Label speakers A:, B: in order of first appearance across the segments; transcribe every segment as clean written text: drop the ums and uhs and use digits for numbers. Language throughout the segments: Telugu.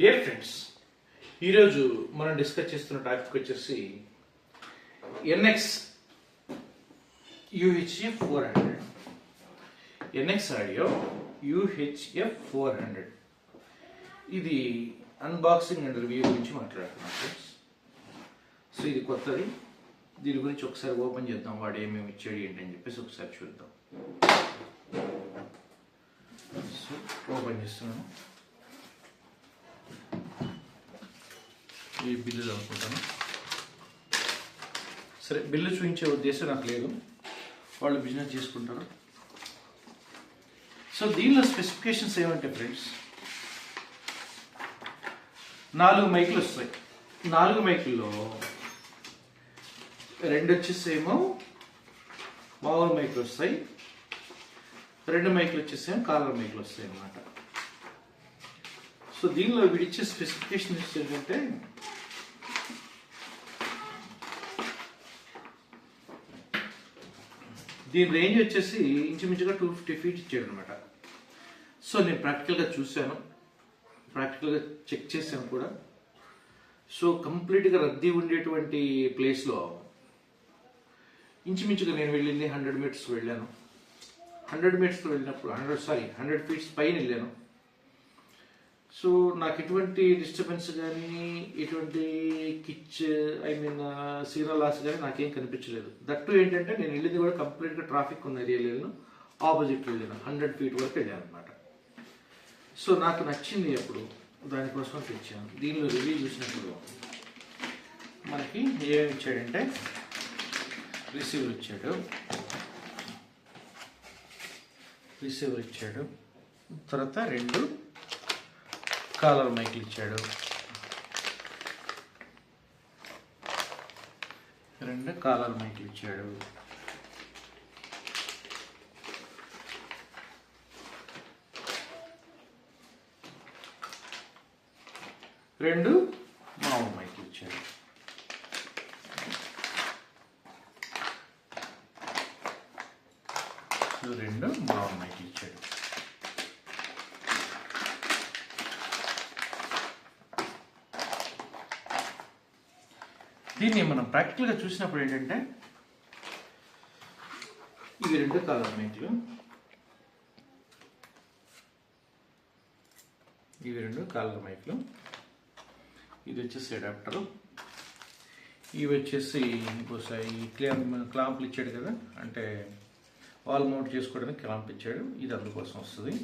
A: డియర్ ఫ్రెండ్స్, ఈరోజు మనం డిస్కస్ చేస్తున్న టాపిక్ వచ్చేసి NX UHF 400. NX audio UHF 400. ఇది అన్బాక్సింగ్ అండ్ రివ్యూ గురించి మాట్లాడుతున్నాం ఫ్రెండ్స్. సో ఇది కొత్తది, దీని గురించి ఒకసారి ఓపెన్ చేద్దాం. వాడు ఏమేమి ఇచ్చాడు ఏంటి అని చెప్పేసి ఒకసారి చూద్దాం. సో ఓపెన్ చేస్తున్నాను. ఈ బిల్లు అనుకుంటాను. సరే, బిల్లు చూపించే ఉద్దేశం నాకు లేదు, వాళ్ళు బిజినెస్ చేసుకుంటారు. సో దీనిలో స్పెసిఫికేషన్స్ ఏమంటే ఫ్రెండ్స్, 4 మైకులు వస్తాయి. 4 మైకుల్లో 2 వచ్చేసేమో మామూలు మైకులు వస్తాయి, 2 మైకులు వచ్చేసేమో కాలర్ మైకులు వస్తాయి అన్నమాట. సో దీనిలో వీడిచ్చే స్పెసిఫికేషన్స్ ఏంటంటే, దీని రేంజ్ వచ్చేసి ఇంచుమించుగా 250 feet ఇచ్చాడు అనమాట. సో నేను ప్రాక్టికల్గా చూశాను, ప్రాక్టికల్గా చెక్ చేశాను కూడా. సో కంప్లీట్గా రద్దీ ఉండేటువంటి ప్లేస్లో ఇంచుమించుగా నేను వెళ్ళింది 100 meters వెళ్ళాను. 100 meters వెళ్ళినప్పుడు 100 feet పైన వెళ్ళాను. సో నాకు ఎటువంటి డిస్టర్బెన్స్ కానీ, ఎటువంటి కిచ్ సిగ్నల్ లాస్ కానీ నాకేం కనిపించలేదు. దట్టు ఏంటంటే నేను వెళ్ళింది కూడా కంప్లీట్గా ట్రాఫిక్ ఉన్న ఏరియాలో వెళ్ళాను, ఆపోజిట్ వెళ్ళాను, 100 feet వరకు వెళ్ళాను అనమాట. సో నాకు నచ్చింది అప్పుడు, దానికోసం తెచ్చాను. దీనిలో రివ్యూ చూసినప్పుడు మనకి ఏమేమి ఇచ్చాడంటే, రిసీవర్ ఇచ్చాడు, తర్వాత 2 కాలర్ మైకులు ఇచ్చాడు, 2 కాలర్ మైకులు ఇచ్చాడు, రెండు మామూలు మైకులు ఇచ్చాడు. రెండు మామూలు మైకులు ఇచ్చాడు. దీన్ని మనం ప్రాక్టికల్గా చూసినప్పుడు ఏంటంటే, ఇవి 2 కాలర్ మైకులు, ఇది వచ్చేసి అడాప్టరు, ఇవి వచ్చేసి బహుశా ఈ క్లాంపులు ఇచ్చాడు కదా, అంటే వాల్ మౌంట్ చేసుకోవడానికి క్లాంప్ ఇచ్చాడు, ఇది అందుకోసం వస్తుంది.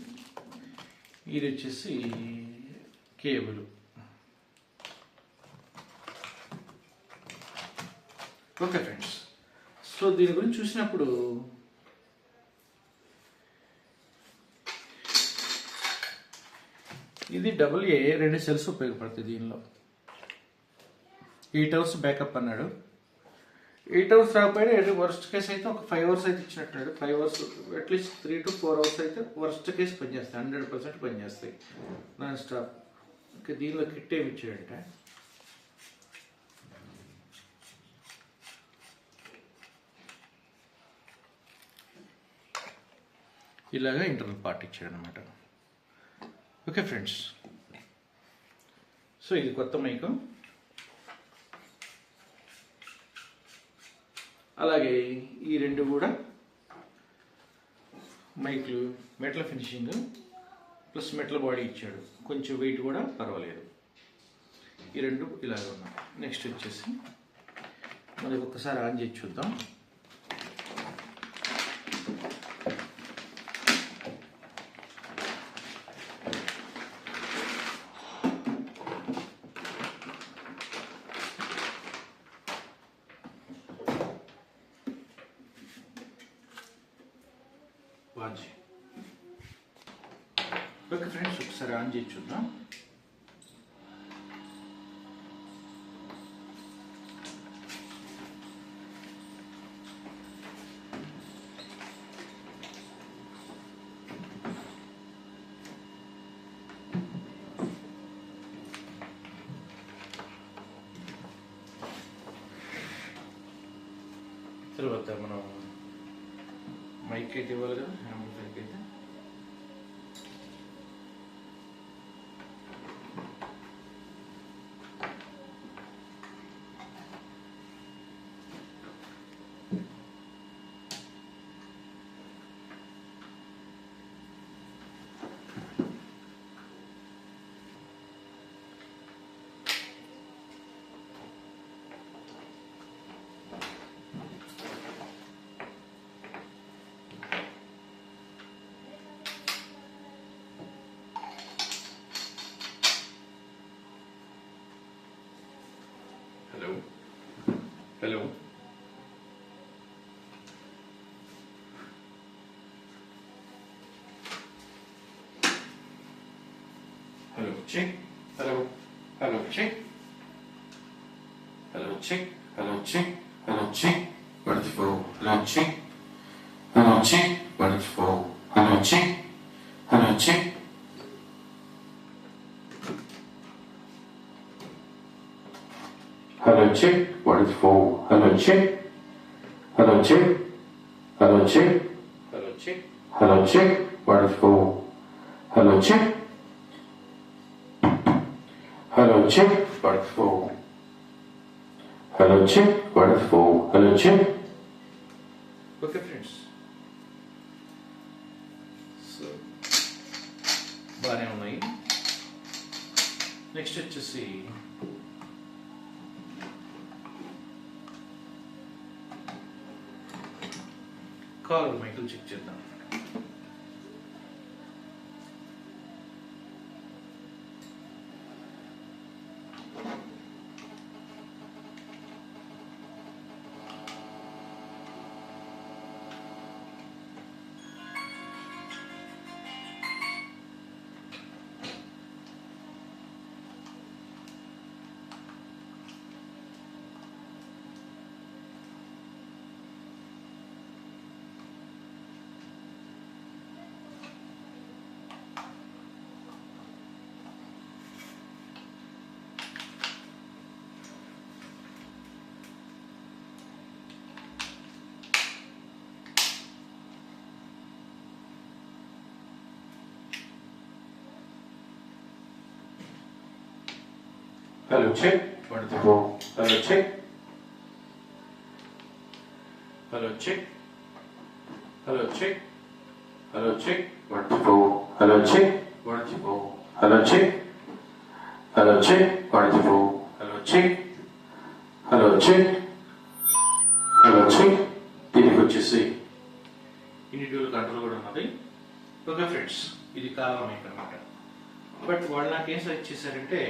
A: ఇది వచ్చేసి కేబుల్. ఓకే ఫ్రెండ్స్, సో దీని గురించి చూసినప్పుడు ఇది AA 2 సెల్స్ ఉపయోగపడుతుంది. దీనిలో 8 hours బ్యాకప్ అన్నాడు. 8 hours రాకపోయినా వర్స్ట్ కేసు అయితే ఒక 5 hours అయితే ఇచ్చినట్టున్నాడు. 5 hours అట్లీస్ట్ 3 to 4 hours అయితే వర్స్ట్ కేసు పనిచేస్తాయి, 100% పనిచేస్తాయి నాన్ స్టాప్. ఇంకా దీనిలో కిట్ ఏమి ఇచ్చాడంటే, ఇలాగా ఇంటర్నల్ పార్ట్ ఇచ్చాడు అనమాట. ఓకే ఫ్రెండ్స్, సో ఇది కొత్త మైకు. అలాగే ఈ 2 కూడా మైకులు metal finishing plus metal body ఇచ్చాడు, కొంచెం వెయిట్ కూడా పర్వాలేదు. ఈ 2 ఇలాగే ఉన్నాయి. నెక్స్ట్ వచ్చేసి మనకి ఒక్కసారి ఆన్ చేసి చూద్దాం. ఓకే ఫ్రెండ్స్, ఒకసారి ఆన్ చేసి చూద్దాం. తర్వాత మనం మైక్ అయితే ఇవ్వాలి కదా, యాంప్లిఫైర్కి అయితే Hello. Hello. Hello, check. Hello. Hello, check. Hello, check. Hello, check. Hello, check. Wonderful. Hello, check. Hello, check. Wonderful. Hello, check. Hello, check. Hello, check. Wonderful. Hello, check. Hello, check. Hello, check. Hello, check. Hello, check. Wonderful. Hello, check. Hello, check. Wonderful. Hello, check. Wonderful. Hello, check. Okay, friends. So, బాగానే ఉన్నాయి. నెక్స్ట్ వచ్చేసి కాలర్ మైకులు చెక్ చేద్దాం. Hello, check. Wonderful. Hello, check. Hello, check. Hello, check. Hello, check. Wonderful. Hello, check. Wonderful. Hello, check. Hello, check. Wonderful. Hello, check. Hello, check. Hello, check. దీనికి వచ్చేసి ఇండివిజువల్ కంట్రోల్ కూడా ఉన్నది. ఓకే ఫ్రెండ్స్, ఇది కాలం మైక్ అనమాట. బట్ వాళ్ళు నాకేం సజెస్ట్ చేశారంటే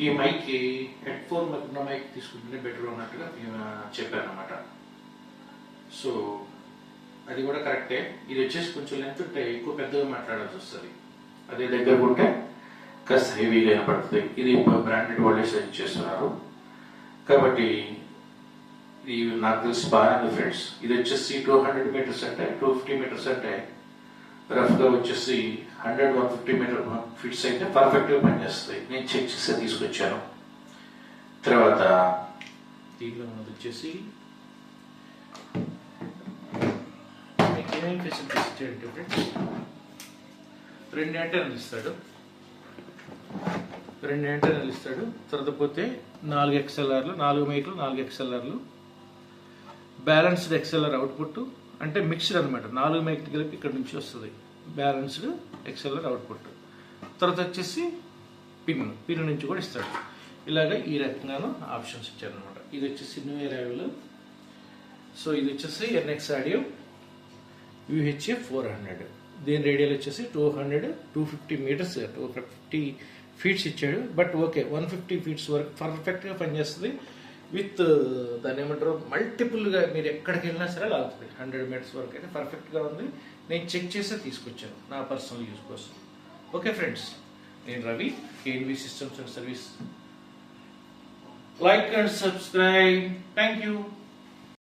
A: ఈ మైక్కి హెడ్ ఫోన్ ఉన్న మైక్ తీసుకుంటేనే బెటర్ అన్నట్టుగా చెప్పారనమాట. సో అది కూడా కరెక్టే. ఇది వచ్చేసి కొంచెం లెంత్ ఉంటే ఎక్కువ పెద్దగా మాట్లాడాల్సి వస్తుంది. అదే దగ్గర ఉంటే కాస్త హెవీగా వినపడుతుంది. ఇది బ్రాండెడ్ వాళ్ళే సజెస్ట్ చేస్తున్నారు కాబట్టి ఇది నాకు తెలిసి బాగానే ఫ్రెండ్స్. ఇది వచ్చేసి 200 మీటర్స్ అంటే 250 మీటర్స్ అంటే రఫ్గా వచ్చేసి 100-150 ఫీట్స్ అయితే పర్ఫెక్ట్గా పనిచేస్తుంది. నేను చెక్ చేసి తీసుకొచ్చాను. తర్వాత దీంట్లో మనది వచ్చేసి మీకు ఏమేమి ఫెసిలిటీస్ ఇచ్చాడంటే ఫ్రెండ్స్, 2 యాంటెనాలు ఇస్తాడు. తర్వాత పోతే 4 XLRలు, 4 మైక్లు, 4 XLRలు, బ్యాలెన్స్డ్ XLR అవుట్పుట్ అంటే మిక్స్డ్ అనమాట. 4 మైక్లు కలిపి ఇక్కడ నుంచి వస్తుంది బ్యాలెన్స్డ్ XLR అవుట్పుట్. తర్వాత వచ్చేసి పిన్ నుంచి కూడా ఇస్తాడు. ఇలాగ ఈ రకంగాను ఆప్షన్స్ ఇచ్చారనమాట. ఇది వచ్చేసి న్యూ అరైవల్. సో ఇది వచ్చేసి NX ఆడియో UHF 400. దీని రేడియల్ వచ్చేసి 250 మీటర్స్ 250 ఫీట్స్ ఇచ్చాడు. బట్ ఓకే, 150 ఫీట్స్ వరకు పర్ఫెక్ట్గా పనిచేస్తుంది. విత్ దాన్ని ఏమంటారు మల్టిపుల్గా మీరు ఎక్కడికి వెళ్ళినా సరే లాగుతుంది. 100 మీటర్స్ వరకు అయితే పర్ఫెక్ట్గా ఉంది. నేను చెక్ చేసే తీసుకొచ్చాను నా పర్సనల్ యూజ్ కోసం. ఓకే ఫ్రెండ్స్, నేను Ravi, KNV systems and service. Like and subscribe. Thank you.